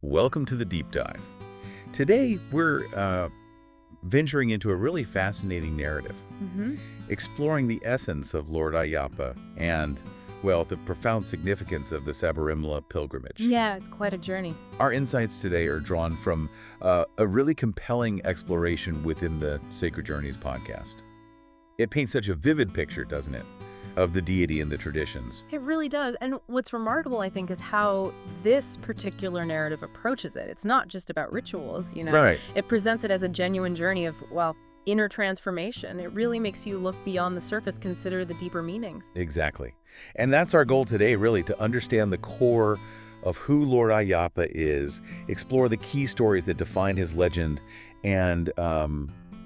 Welcome to the Deep Dive. Today, we're venturing into a really fascinating narrative, exploring the essence of Lord Ayyappa and, well, the profound significance of the Sabarimala pilgrimage. Yeah, it's quite a journey. Our insights today are drawn from a really compelling exploration within the Sacred Journeys podcast. It paints such a vivid picture, doesn't it, of the deity and the traditions. It really does. And what's remarkable, I think, is how this particular narrative approaches it. It's not just about rituals, Right. It presents it as a genuine journey of, well, inner transformation. It really makes you look beyond the surface, consider the deeper meanings. Exactly. And that's our goal today, really, to understand the core of who Lord Ayyappa is, explore the key stories that define his legend, and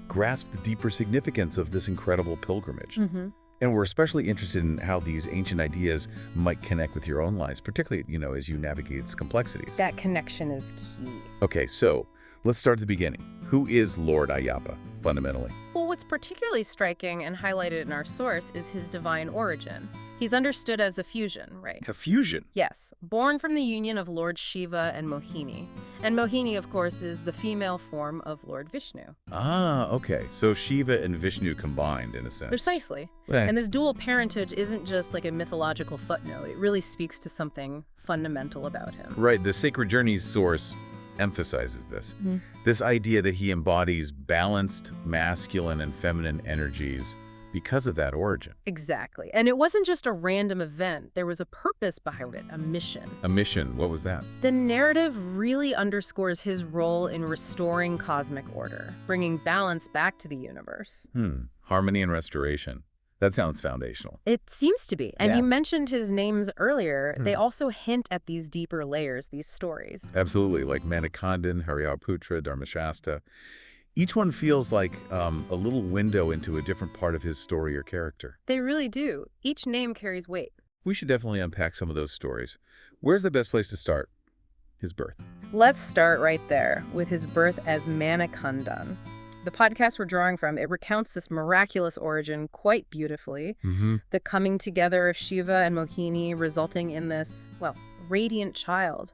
grasp the deeper significance of this incredible pilgrimage. And we're especially interested in how these ancient ideas might connect with your own lives, particularly, as you navigate its complexities. That connection is key. Okay, so let's start at the beginning. Who is Lord Ayyappa, fundamentally? Well, what's particularly striking and highlighted in our source is his divine origin. He's understood as a fusion, right? A fusion? Yes, born from the union of Lord Shiva and Mohini. And Mohini, of course, is the female form of Lord Vishnu. Ah, okay. So Shiva and Vishnu combined, in a sense. Precisely. And this dual parentage isn't just like a mythological footnote. It really speaks to something fundamental about him. Right. The Sacred Journeys source emphasizes this. This idea that he embodies balanced masculine and feminine energies because of that origin. Exactly. And it wasn't just a random event. There was a purpose behind it, a mission. A mission. What was that? The narrative really underscores his role in restoring cosmic order, bringing balance back to the universe. Harmony and restoration. That sounds foundational. It seems to be. And Yeah. you mentioned his names earlier. They also hint at these deeper layers, these stories. Absolutely, like Manikandan, Harivarasanam, Dharmashasta. Each one feels like a little window into a different part of his story or character. They really do. Each name carries weight. We should definitely unpack some of those stories. Where's the best place to start? His birth. Let's start right there with his birth as Manikandan. The podcast we're drawing from, it recounts this miraculous origin quite beautifully. The coming together of Shiva and Mohini resulting in this, well, radiant child.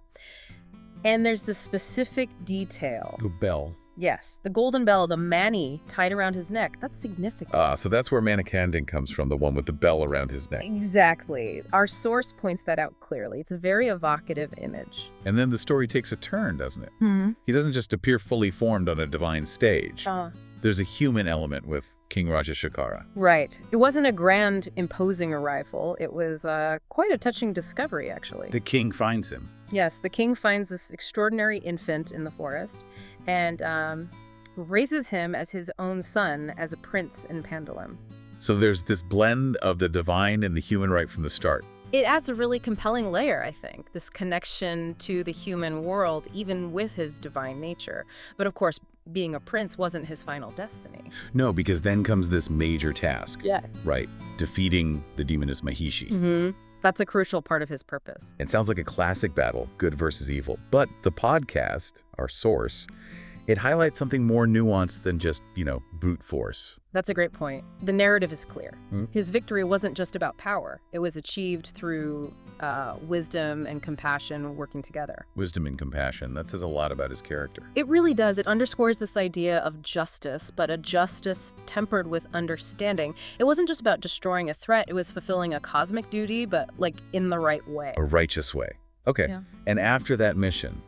And there's the specific detail. The bell. Yes, the golden bell, the mani tied around his neck. That's significant. So that's where Manikandan comes from, the one with the bell around his neck. Exactly. Our source points that out clearly. It's a very evocative image. And then the story takes a turn, doesn't it? He doesn't just appear fully formed on a divine stage. There's a human element with King Rajashekara. Right. It wasn't a grand, imposing arrival. It was quite a touching discovery, actually. The king finds him. Yes, the king finds this extraordinary infant in the forest and raises him as his own son, as a prince in Pandalam. So there's this blend of the divine and the human right from the start. It adds a really compelling layer, I think, this connection to the human world, even with his divine nature. But of course, being a prince wasn't his final destiny. No, because then comes this major task. Yeah. Right. Defeating the demoness Mahishi. That's a crucial part of his purpose. It sounds like a classic battle, good versus evil. But the podcast, our source, it highlights something more nuanced than just, brute force. That's a great point. The narrative is clear. His victory wasn't just about power. It was achieved through wisdom and compassion working together. Wisdom and compassion. That says a lot about his character. It really does. It underscores this idea of justice, but a justice tempered with understanding. It wasn't just about destroying a threat. It was fulfilling a cosmic duty, but in the right way. A righteous way. Okay. Yeah. And after that mission,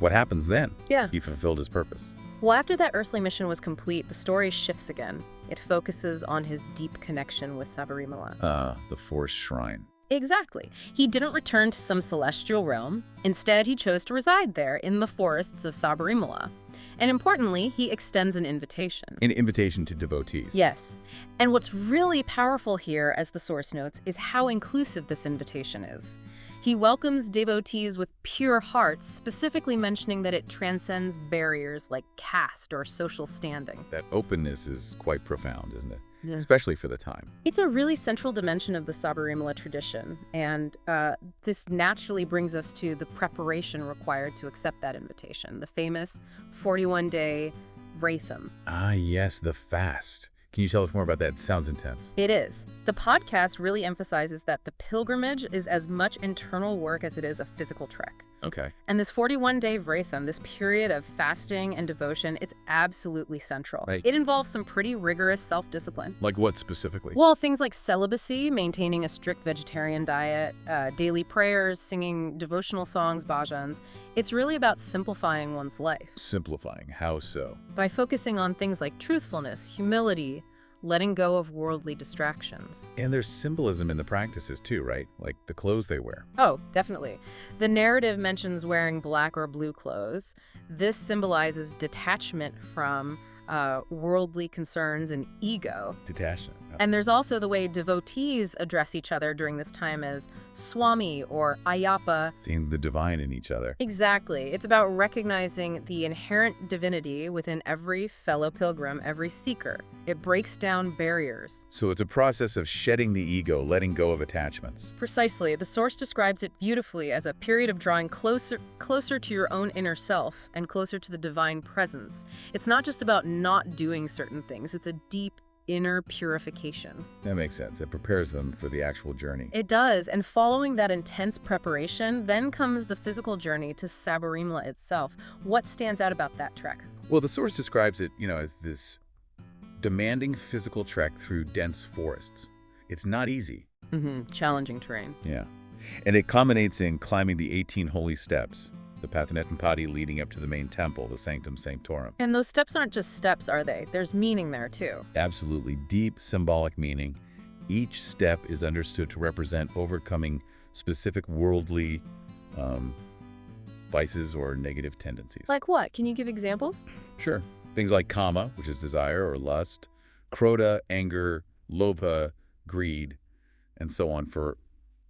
what happens then? Yeah. He fulfilled his purpose. Well, after that earthly mission was complete, the story shifts again. It focuses on his deep connection with Sabarimala. The forest shrine. Exactly. He didn't return to some celestial realm. Instead, he chose to reside there in the forests of Sabarimala. And importantly, he extends an invitation. An invitation to devotees. Yes. And what's really powerful here, as the source notes, is how inclusive this invitation is. He welcomes devotees with pure hearts, specifically mentioning that it transcends barriers like caste or social standing. That openness is quite profound, isn't it? Yeah. Especially for the time. It's a really central dimension of the Sabarimala tradition, and this naturally brings us to the preparation required to accept that invitation, the famous 41-day Vratham. Ah, yes, the fast. Can you tell us more about that? It sounds intense. It is. The podcast really emphasizes that the pilgrimage is as much internal work as it is a physical trek. Okay. And this 41-day Vratham, this period of fasting and devotion, it's absolutely central. Right. It involves some pretty rigorous self-discipline. Like what specifically? Well, things like celibacy, maintaining a strict vegetarian diet, daily prayers, singing devotional songs, bhajans. It's really about simplifying one's life. Simplifying. How so? By focusing on things like truthfulness, humility, letting go of worldly distractions. And there's symbolism in the practices too, right? Like the clothes they wear. Oh, definitely. The narrative mentions wearing black or blue clothes. This symbolizes detachment from worldly concerns and ego. Detachment. And there's also the way devotees address each other during this time as Swami or Ayyappa. Seeing the divine in each other. Exactly. It's about recognizing the inherent divinity within every fellow pilgrim, every seeker. It breaks down barriers. So it's a process of shedding the ego, letting go of attachments. Precisely. The source describes it beautifully as a period of drawing closer to your own inner self and closer to the divine presence. It's not just about not doing certain things. It's a deep inner purification. That makes sense. It prepares them for the actual journey. It does, and following that intense preparation, then comes the physical journey to Sabarimala itself. What stands out about that trek? Well, the source describes it, as this demanding physical trek through dense forests. It's not easy. Challenging terrain. Yeah. And it culminates in climbing the 18 holy steps, the Pathanethampadi leading up to the main temple, the Sanctum Sanctorum. And those steps aren't just steps, are they? There's meaning there, too. Absolutely. Deep symbolic meaning. Each step is understood to represent overcoming specific worldly vices or negative tendencies. Like what? Can you give examples? Sure. Things like kama, which is desire or lust, krodha, anger, lobha, greed, and so on for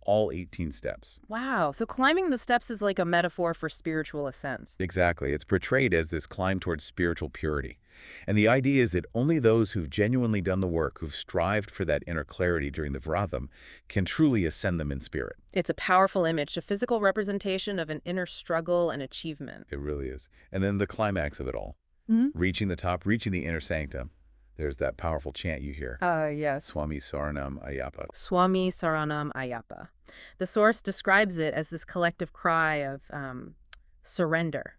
all 18 steps. Wow. So climbing the steps is like a metaphor for spiritual ascent. Exactly. It's portrayed as this climb towards spiritual purity. And the idea is that only those who've genuinely done the work, who've strived for that inner clarity during the Vratham, can truly ascend them in spirit. It's a powerful image, a physical representation of an inner struggle and achievement. It really is. And then the climax of it all. Reaching the top, reaching the inner sanctum. There's that powerful chant you hear. Yes. Swami Saranam Ayyappa. Swami Saranam Ayyappa. The source describes it as this collective cry of surrender,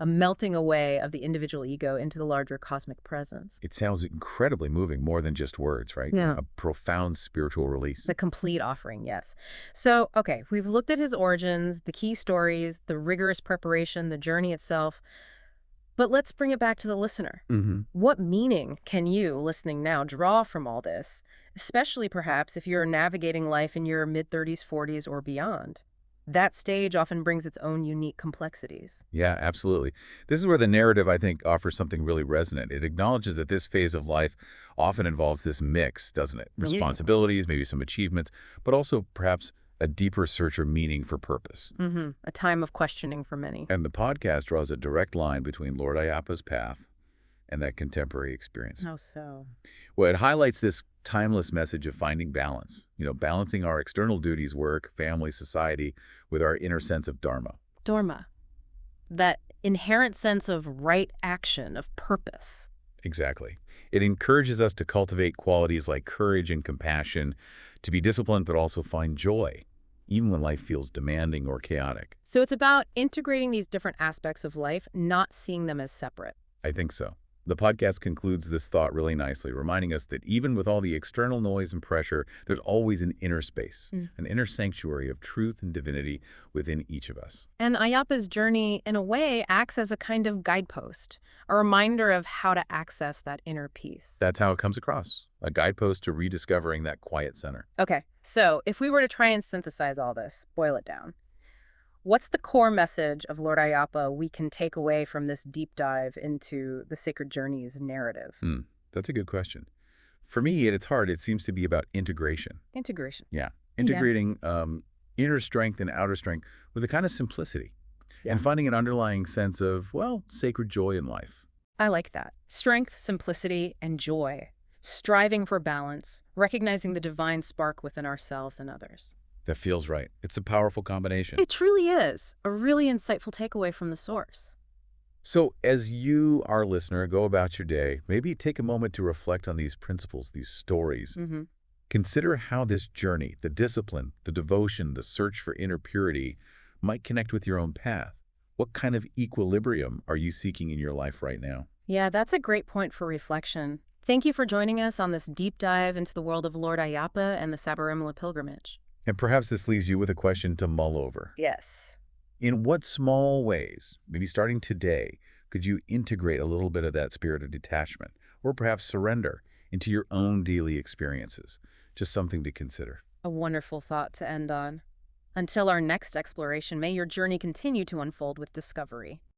a melting away of the individual ego into the larger cosmic presence. It sounds incredibly moving, more than just words, right? Yeah. A profound spiritual release. The complete offering, yes. So, okay, we've looked at his origins, the key stories, the rigorous preparation, the journey itself. But let's bring it back to the listener. What meaning can you, listening now, draw from all this, especially perhaps if you're navigating life in your mid-30s, 40s, or beyond? That stage often brings its own unique complexities. Yeah, absolutely. This is where the narrative, I think, offers something really resonant. It acknowledges that this phase of life often involves this mix, doesn't it? Responsibilities, maybe some achievements, but also perhaps a deeper search or meaning for purpose. A time of questioning for many. And the podcast draws a direct line between Lord Ayyappa's path and that contemporary experience. How so? Well, it highlights this timeless message of finding balance, balancing our external duties, work, family, society, with our inner sense of dharma. Dharma. That inherent sense of right action, of purpose. Exactly. It encourages us to cultivate qualities like courage and compassion, to be disciplined but also find joy, even when life feels demanding or chaotic. So it's about integrating these different aspects of life, not seeing them as separate. I think so. The podcast concludes this thought really nicely, reminding us that even with all the external noise and pressure, there's always an inner space, an inner sanctuary of truth and divinity within each of us. And Ayyappa's journey, in a way, acts as a kind of guidepost, a reminder of how to access that inner peace. That's how it comes across, a guidepost to rediscovering that quiet center. Okay, so if we were to try and synthesize all this, boil it down, what's the core message of Lord Ayyappa we can take away from this deep dive into the Sacred Journey's narrative? That's a good question. For me, at its heart, it seems to be about integration. Integration. Yeah. Integrating inner strength and outer strength with a kind of simplicity and finding an underlying sense of, sacred joy in life. I like that. Strength, simplicity, and joy. Striving for balance, recognizing the divine spark within ourselves and others. That feels right. It's a powerful combination. It truly is. A really insightful takeaway from the source. So as you, our listener, go about your day, maybe take a moment to reflect on these principles, these stories. Consider how this journey, the discipline, the devotion, the search for inner purity, might connect with your own path. What kind of equilibrium are you seeking in your life right now? Yeah, that's a great point for reflection. Thank you for joining us on this deep dive into the world of Lord Ayyappa and the Sabarimala pilgrimage. And perhaps this leaves you with a question to mull over. Yes. In what small ways, maybe starting today, could you integrate a little bit of that spirit of detachment, or perhaps surrender, into your own daily experiences? Just something to consider. A wonderful thought to end on. Until our next exploration, may your journey continue to unfold with discovery.